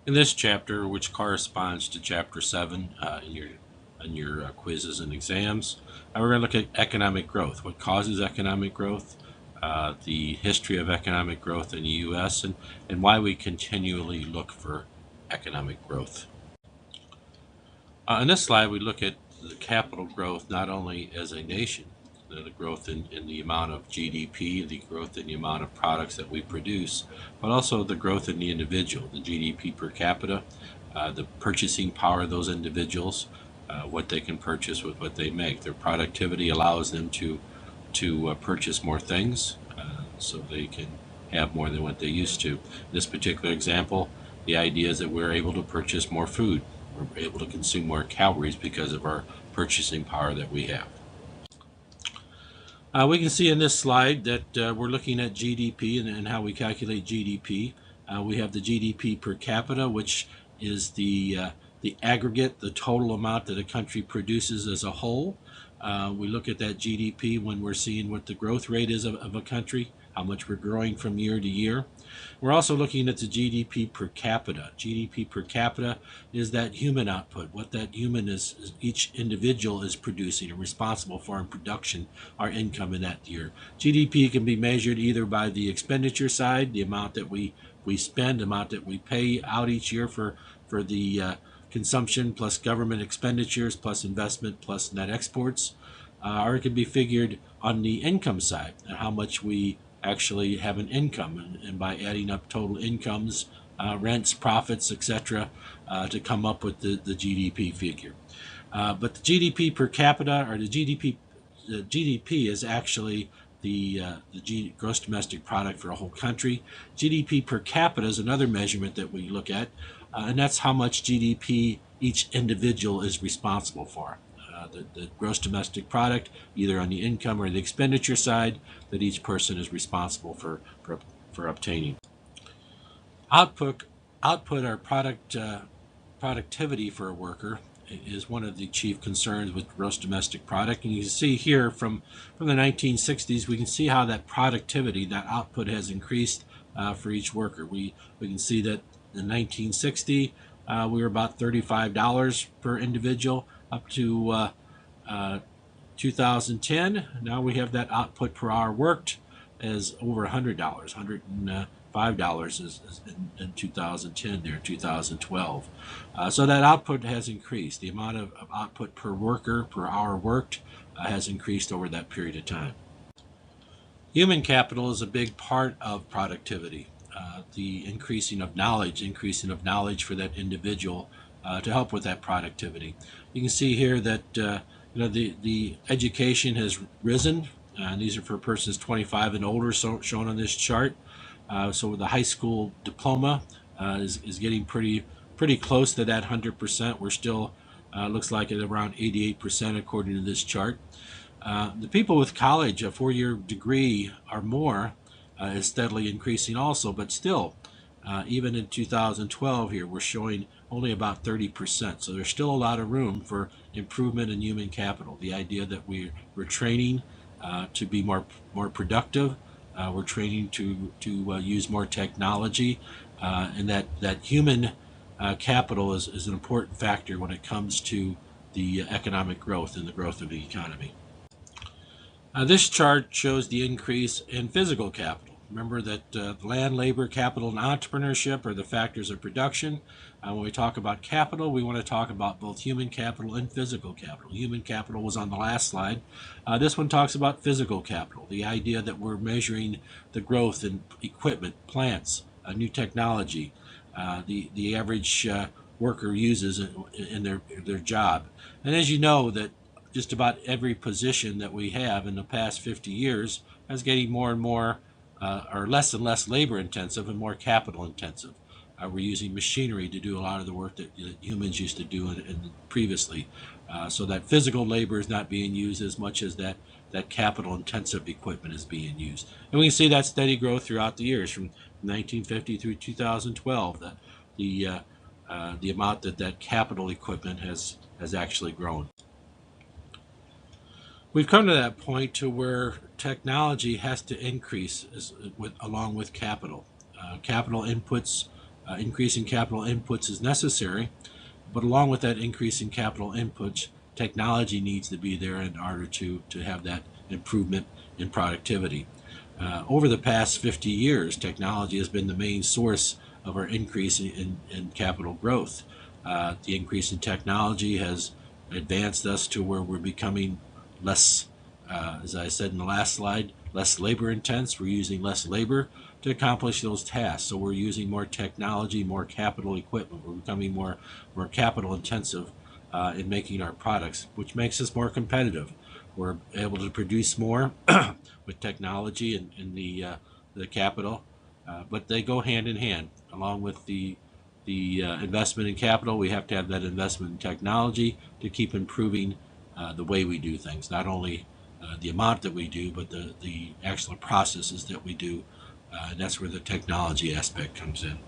In this chapter, which corresponds to Chapter 7 in your quizzes and exams, we're going to look at economic growth, what causes economic growth, the history of economic growth in the U.S., and why we continually look for economic growth. In this slide, we look at the capital growth not only as a nation, the growth in the amount of GDP, the growth in the amount of products that we produce, but also the growth in the individual, the GDP per capita, the purchasing power of those individuals, what they can purchase with what they make. Their productivity allows them to purchase more things, so they can have more than what they used to. In this particular example, the idea is that we're able to purchase more food. We're able to consume more calories because of our purchasing power that we have. We can see in this slide that we're looking at GDP and how we calculate GDP. We have the GDP per capita, which is the aggregate, the total amount that a country produces as a whole. We look at that GDP when we're seeing what the growth rate is of a country, how much we're growing from year to year. We're also looking at the GDP per capita. GDP per capita is that human output, what that human is, each individual is producing and responsible for in production, our income in that year. GDP can be measured either by the expenditure side, the amount that we spend, the amount that we pay out each year for the consumption plus government expenditures plus investment plus net exports, or it can be figured on the income side, how much we actually have an income, and by adding up total incomes, rents, profits, etc., to come up with the GDP figure. But the GDP per capita, or the GDP is actually the gross domestic product for a whole country. GDP per capita is another measurement that we look at, and that's how much GDP each individual is responsible for. The gross domestic product, either on the income or the expenditure side, that each person is responsible for obtaining. Output or productivity for a worker is one of the chief concerns with gross domestic product. And you can see here from the 1960s, we can see how that productivity, that output has increased for each worker. We can see that in 1960, we were about $35 per individual, up to 2010. Now we have that output per hour worked as over $100, $105 is in 2010 there, 2012. So that output has increased. The amount of output per worker per hour worked has increased over that period of time. Human capital is a big part of productivity. The increasing of knowledge for that individual to help with that productivity. You can see here that the education has risen. These are for persons 25 and older, shown on this chart. So the high school diploma is getting pretty close to that 100%. We're still looks like at around 88% according to this chart. The people with college, a 4-year degree or more, is steadily increasing also, but still, even in 2012 here, we're showing only about 30%. So there's still a lot of room for improvement in human capital. The idea that we're training to be more productive, we're training to use more technology, and that human capital is an important factor when it comes to the economic growth and the growth of the economy. This chart shows the increase in physical capital. Remember that land, labor, capital, and entrepreneurship are the factors of production. When we talk about capital, we want to talk about both human capital and physical capital. Human capital was on the last slide. This one talks about physical capital, the idea that we're measuring the growth in equipment, plants, new technology, the average worker uses in their job. And as you know, that just about every position that we have in the past 50 years is getting more and more or less and less labor intensive and more capital intensive. We're using machinery to do a lot of the work that humans used to do previously. So that physical labor is not being used as much as that capital intensive equipment is being used. And we can see that steady growth throughout the years from 1950 through 2012. The amount that capital equipment has actually grown. We've come to that point to where technology has to increase along with capital. Capital inputs Increase in capital inputs is necessary, but along with that increase in capital inputs, technology needs to be there in order to have that improvement in productivity. Over the past 50 years, technology has been the main source of our increase in capital growth. The increase in technology has advanced us to where we're becoming less, as I said in the last slide, less labor intense. We're using less labor to accomplish those tasks. So we're using more technology, more capital equipment. We're becoming more capital intensive in making our products, which makes us more competitive. We're able to produce more with technology and the capital, but they go hand in hand. Along with the investment in capital, we have to have that investment in technology to keep improving the way we do things. Not only the amount that we do, but the actual processes that we do, and that's where the technology aspect comes in.